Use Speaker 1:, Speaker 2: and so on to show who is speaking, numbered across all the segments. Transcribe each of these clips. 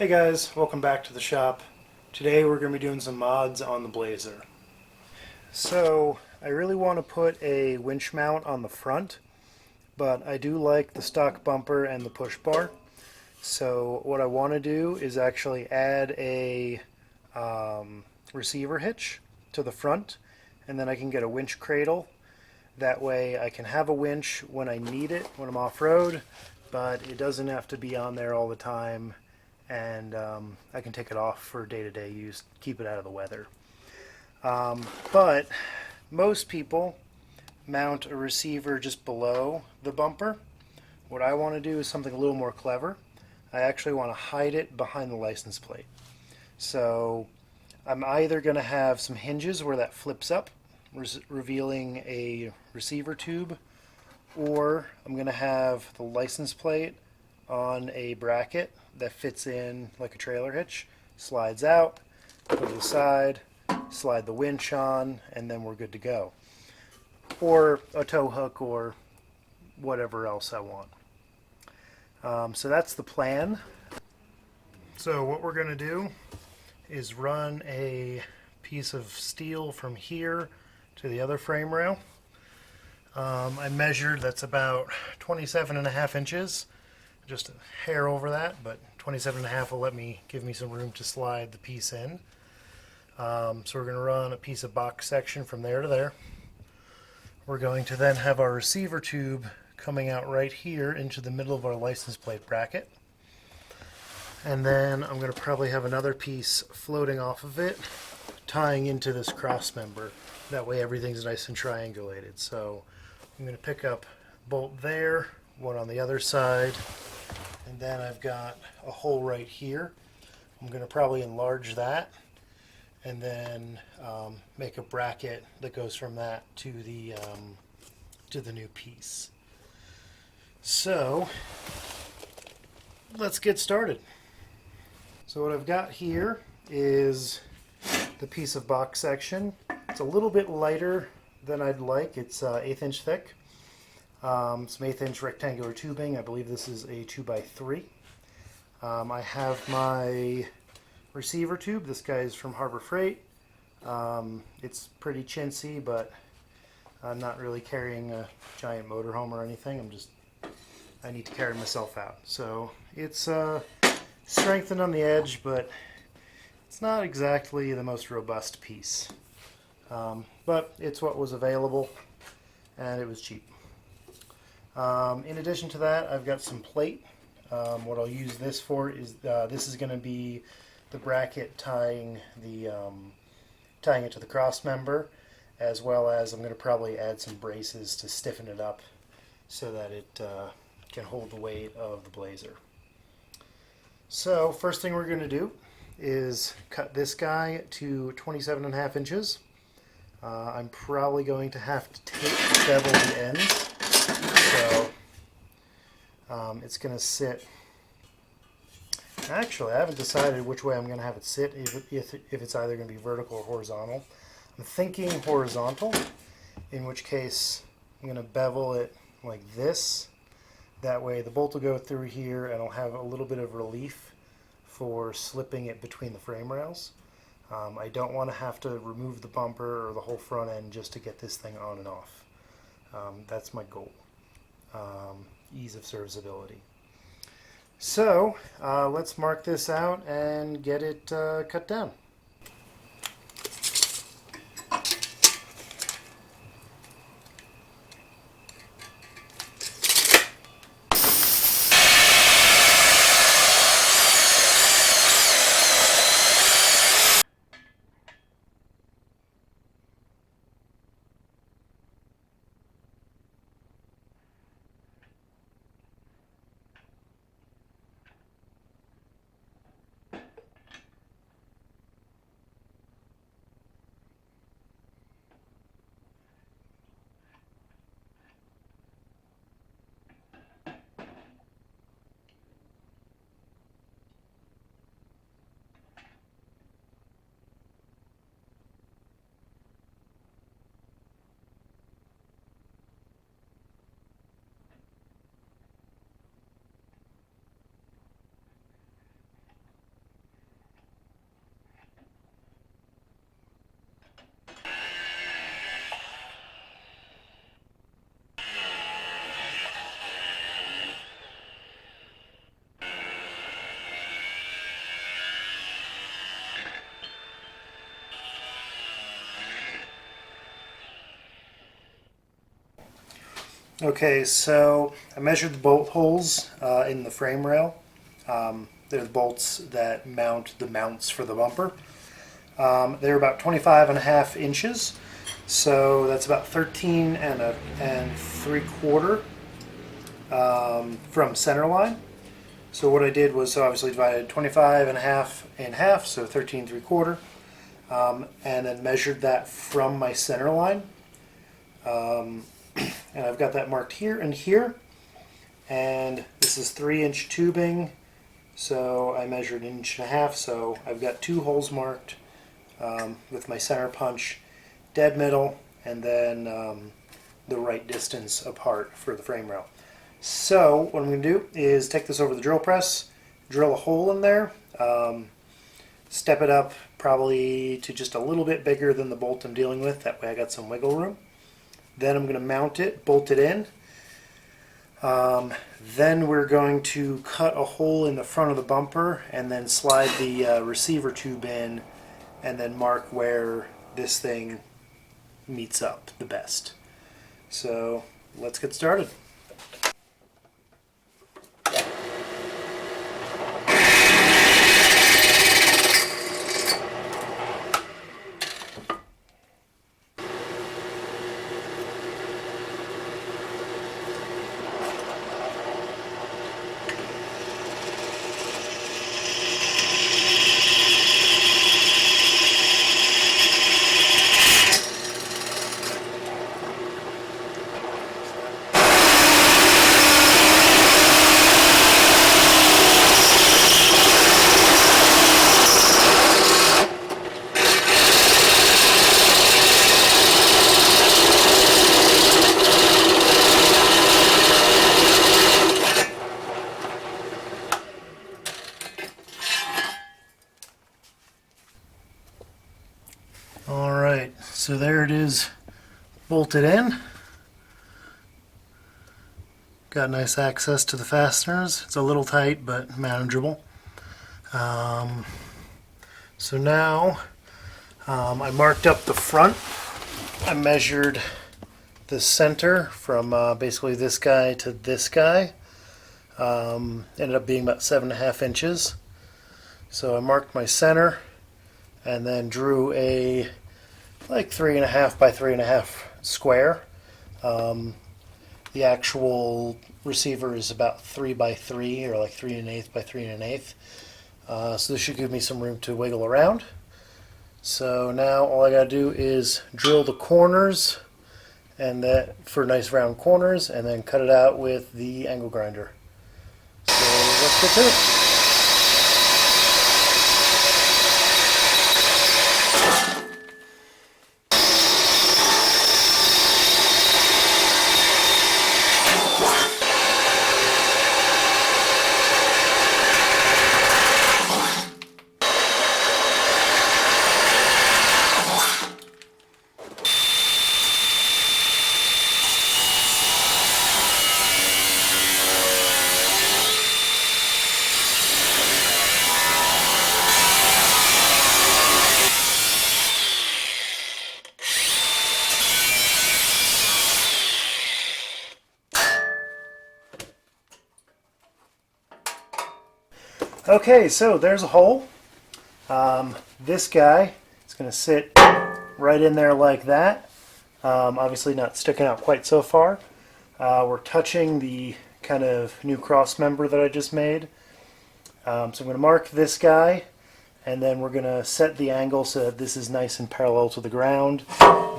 Speaker 1: Hey guys, welcome back to the shop. Today we're going to be doing some mods on the Blazer. So I really want to put a winch mount on the front, but I do like the stock bumper and the push bar. So what I want to do is actually add a receiver hitch to the front, and then I can get a winch cradle. That way I can have a winch when I need it, when I'm off-road, but it doesn't have to be on there all the time, and I can take it off for day-to-day use, keep it out of the weather. But most people mount a receiver just below the bumper. What I want to do is something a little more clever. I actually want to hide it behind the license plate. So I'm either going to have some hinges where that flips up, revealing a receiver tube, or I'm going to have the license plate on a bracket that fits in like a trailer hitch, slides out, put it aside, slide the winch on, and then we're good to go. Or a tow hook or whatever else I want. So that's the plan. So what we're going to do is run a piece of steel from here to the other frame rail. I measured, that's about 27.5 inches, just a hair over that, but 27.5 will give me some room to slide the piece in. So we're going to run a piece of box section from there to there. We're going to then have our receiver tube coming out right here into the middle of our license plate bracket. And then I'm going to probably have another piece floating off of it, tying into this cross member. That way everything's nice and triangulated. So I'm going to pick up a bolt there, one on the other side, and then I've got a hole right here. I'm going to probably enlarge that and then make a bracket that goes from that to the new piece. So let's get started. So what I've got here is the piece of box section. It's a little bit lighter than I'd like. It's 1/8 inch thick. Some 1/8 inch rectangular tubing. I believe this is a 2x3. I have my receiver tube. This guy is from Harbor Freight. It's pretty chintzy, but I'm not really carrying a giant motorhome or anything. I need to carry myself out. So it's strengthened on the edge, but it's not exactly the most robust piece. But it's what was available, and it was cheap. In addition to that, I've got some plate. What I'll use this for is this is going to be the bracket tying it to the cross member, as well as I'm going to probably add some braces to stiffen it up so that it can hold the weight of the Blazer. So first thing we're going to do is cut this guy to 27.5 inches. I'm probably going to have to bevel the ends, so it's going to sit. Actually, I haven't decided which way I'm going to have it sit, if it's either going to be vertical or horizontal. I'm thinking horizontal, in which case I'm going to bevel it like this. That way the bolt will go through here and I'll have a little bit of relief for slipping it between the frame rails. I don't want to have to remove the bumper or the whole front end just to get this thing on and off. That's my goal. Ease of serviceability. So let's mark this out and get it cut down. Okay, so I measured the bolt holes in the frame rail. They're the bolts that mount the mounts for the bumper. They're about 25.5 inches, so that's about 13 3/4 from center line. So what I did was obviously divided 25.5 in half, so 13 3/4, and then measured that from my center line. And I've got that marked here and here. And this is 3-inch tubing, so I measured 1.5 inches, so I've got 2 holes marked with my center punch, dead middle, and then the right distance apart for the frame rail. So what I'm going to do is take this over the drill press, drill a hole in there, step it up probably to just a little bit bigger than the bolt I'm dealing with, that way I got some wiggle room. Then I'm going to mount it, bolt it in. Then we're going to cut a hole in the front of the bumper and then slide the receiver tube in and then mark where this thing meets up the best. So let's get started. Alright, so there it is, bolted in. Got nice access to the fasteners. It's a little tight but manageable. So now I marked up the front. I measured the center from basically this guy to this guy. Ended up being about 7.5 inches. So I marked my center and then drew a like 3.5 by 3.5 square. The actual receiver is about 3 by 3 or like 3 1/8 by 3 1/8. So this should give me some room to wiggle around. So now all I gotta do is drill the corners and that for nice round corners and then cut it out with the angle grinder. So let's get to it. Okay, so there's a hole. This guy is going to sit right in there like that. Obviously not sticking out quite so far. We're touching the kind of new cross member that I just made. So I'm going to mark this guy and then we're going to set the angle so that this is nice and parallel to the ground.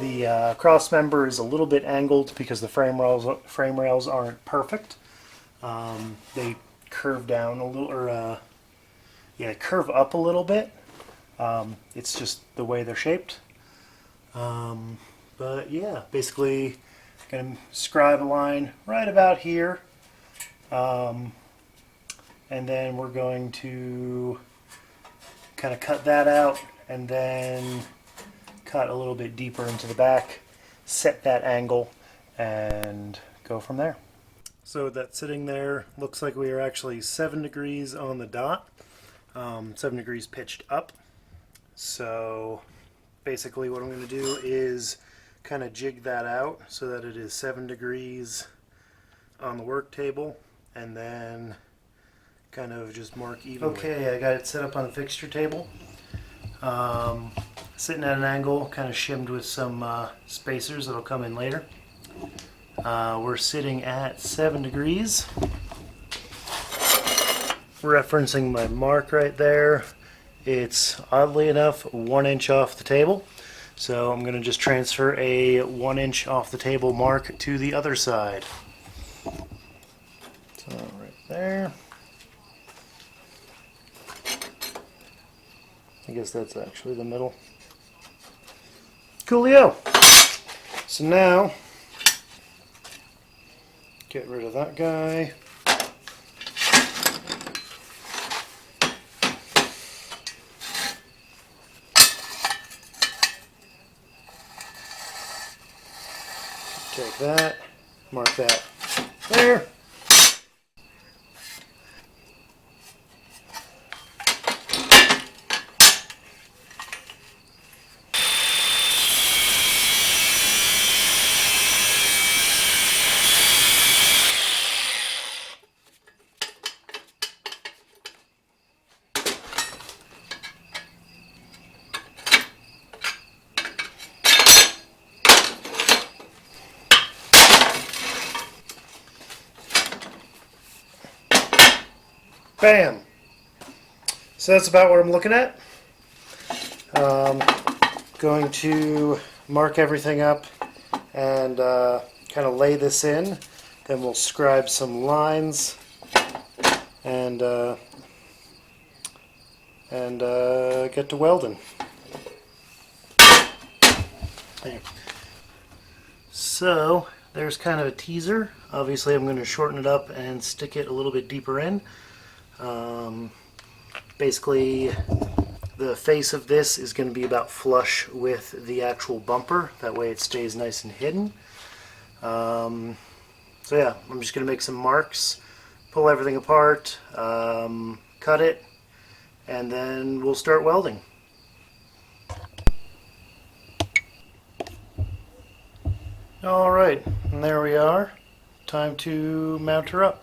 Speaker 1: The cross member is a little bit angled because the frame rails aren't perfect. They curve down a little, or curve up a little bit. It's just the way they're shaped. But yeah, basically going to scribe a line right about here. And then we're going to kind of cut that out and then cut a little bit deeper into the back, set that angle, and go from there. So that sitting there looks like we are actually 7 degrees on the dot, 7 degrees pitched up. So basically what I'm going to do is kind of jig that out so that it is 7 degrees on the work table and then kind of just mark evenly. Okay, I got it set up on the fixture table. Sitting at an angle, kind of shimmed with some spacers that'll come in later. We're sitting at 7 degrees. Referencing my mark right there, it's oddly enough 1 inch off the table. So I'm going to just transfer a 1 inch off the table mark to the other side. So right there. I guess that's actually the middle. Coolio! So now, get rid of that guy. Take that, mark that there. Bam! So that's about what I'm looking at. Going to mark everything up and kind of lay this in. Then we'll scribe some lines and get to welding. There. So there's kind of a teaser. Obviously I'm going to shorten it up and stick it a little bit deeper in. Basically the face of this is going to be about flush with the actual bumper. That way it stays nice and hidden. So yeah, I'm just going to make some marks, pull everything apart, cut it, and then we'll start welding. Alright, and there we are. Time to mount her up.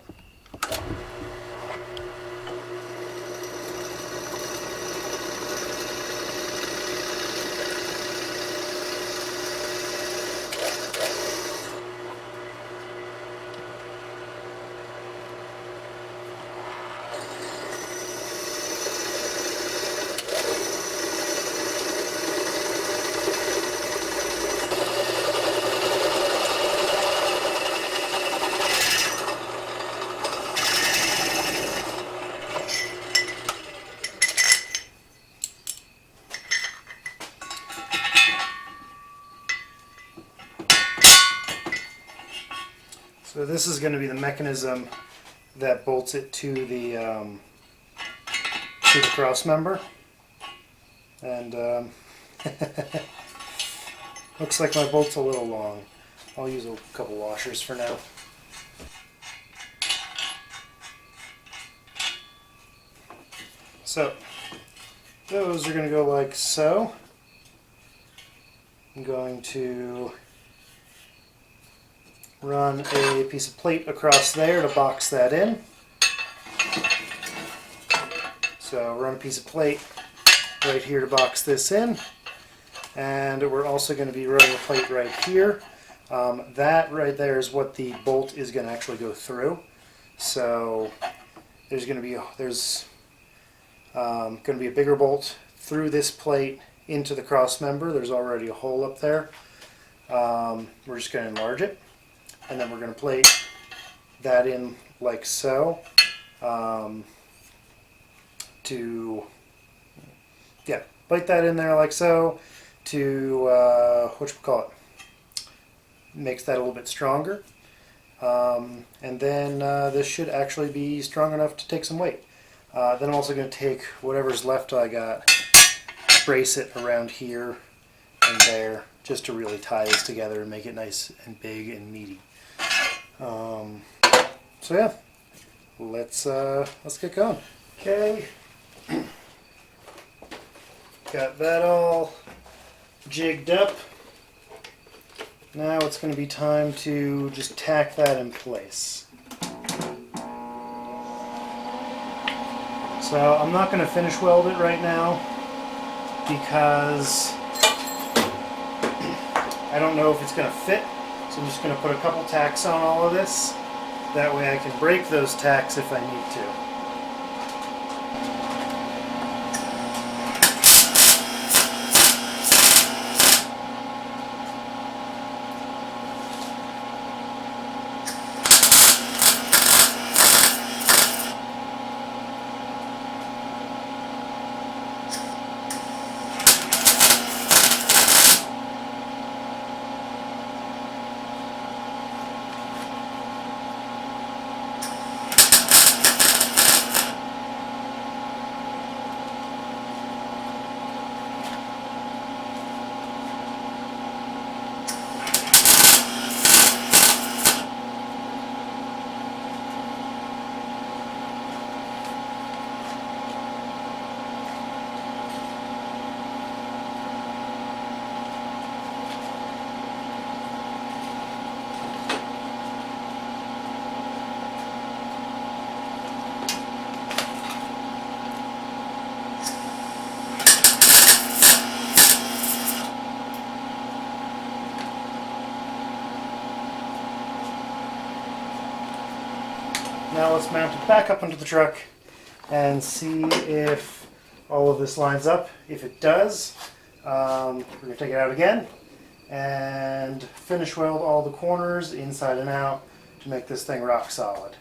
Speaker 1: So this is going to be the mechanism that bolts it to the cross member, and looks like my bolt's a little long. I'll use a couple washers for now. So those are going to go like so. I'm going to run a piece of plate across there to box that in. So run a piece of plate right here to box this in. And we're also going to be running a plate right here. That right there is what the bolt is going to actually go through. So there's going to be a bigger bolt through this plate into the cross member. There's already a hole up there. We're just going to enlarge it. And then we're going to plate that in like so plate that in there like so to, makes that a little bit stronger. And then this should actually be strong enough to take some weight. Then I'm also going to take whatever's left I got, brace it around here and there, just to really tie this together and make it nice and big and meaty. So yeah, let's get going. Okay, got that all jigged up. Now it's going to be time to just tack that in place. So I'm not going to finish weld it right now because I don't know if it's going to fit. So I'm just going to put a couple tacks on all of this. That way I can break those tacks if I need to. Now let's mount it back up onto the truck and see if all of this lines up. If it does, we're going to take it out again and finish weld all the corners inside and out to make this thing rock solid.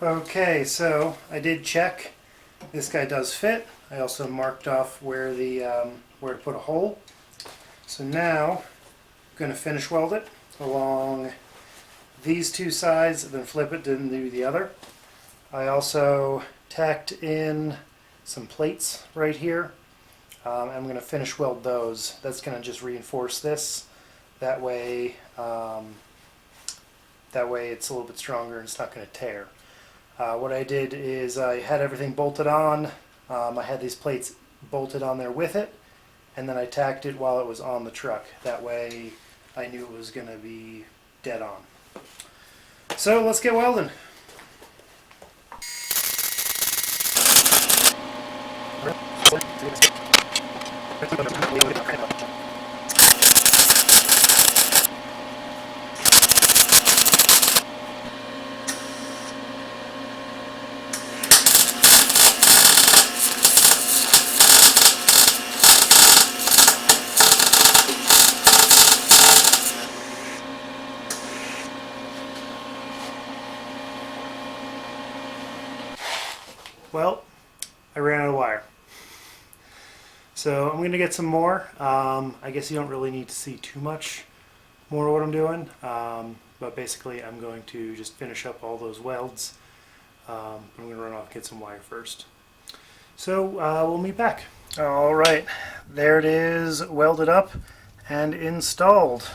Speaker 1: Okay, so I did check. This guy does fit. I also marked off where to put a hole. So now I'm going to finish weld it along these two sides, then flip it, then do the other. I also tacked in some plates right here. I'm going to finish weld those. That's going to just reinforce this. That way it's a little bit stronger and it's not going to tear. What I did is I had everything bolted on. I had these plates bolted on there with it, and then I tacked it while it was on the truck. That way I knew it was going to be dead on. So let's get welding. Well, I ran out of wire. So I'm going to get some more. I guess you don't really need to see too much more of what I'm doing. But basically I'm going to just finish up all those welds. I'm going to run off and get some wire first. So we'll meet back. Alright, there it is, welded up and installed.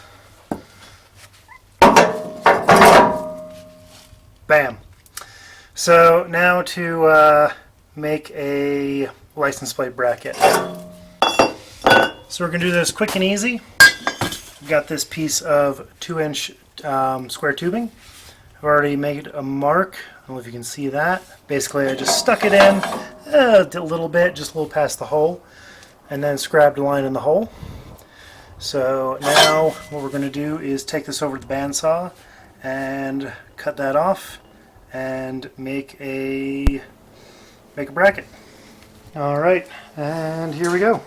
Speaker 1: Bam. So now to make a license plate bracket. So we're going to do this quick and easy. We've got this piece of 2-inch square tubing. I've already made a mark. I don't know if you can see that. Basically I just stuck it in a little bit, just a little past the hole, and then scribed a line in the hole. So now what we're going to do is take this over to the bandsaw and cut that off and make a bracket. All right, and here we go.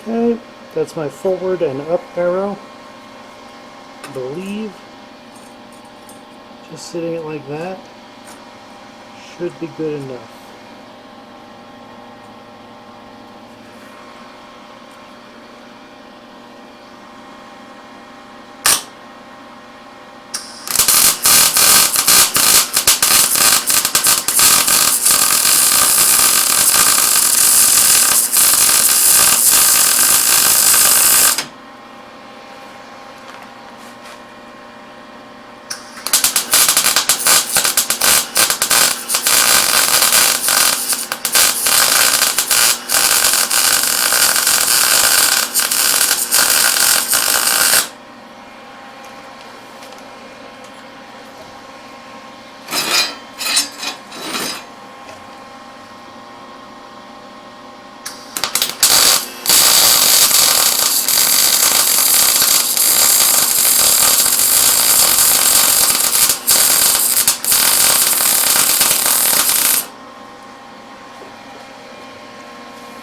Speaker 1: Okay, that's my forward and up arrow. I believe just sitting it like that should be good enough.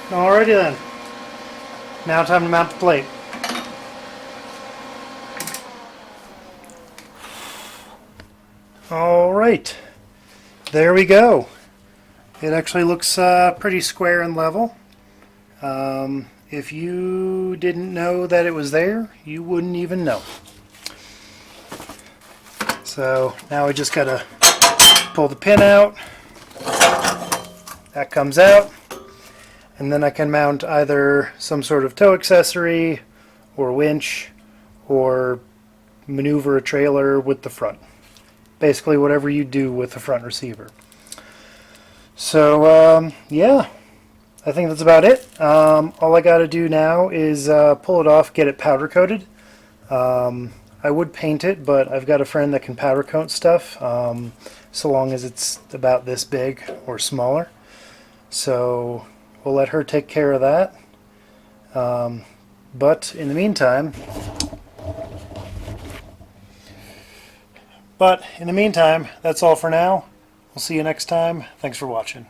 Speaker 1: Alrighty then. Now time to mount the plate. Alright. There we go. It actually looks pretty square and level. If you didn't know that it was there, you wouldn't even know. So now we just gotta pull the pin out. That comes out. And then I can mount either some sort of tow accessory or winch or maneuver a trailer with the front. Basically whatever you do with the front receiver. So yeah, I think that's about it. All I got to do now is pull it off, get it powder coated. I would paint it, but I've got a friend that can powder coat stuff, so long as it's about this big or smaller. So we'll let her take care of that. But in the meantime, that's all for now. We'll see you next time. Thanks for watching.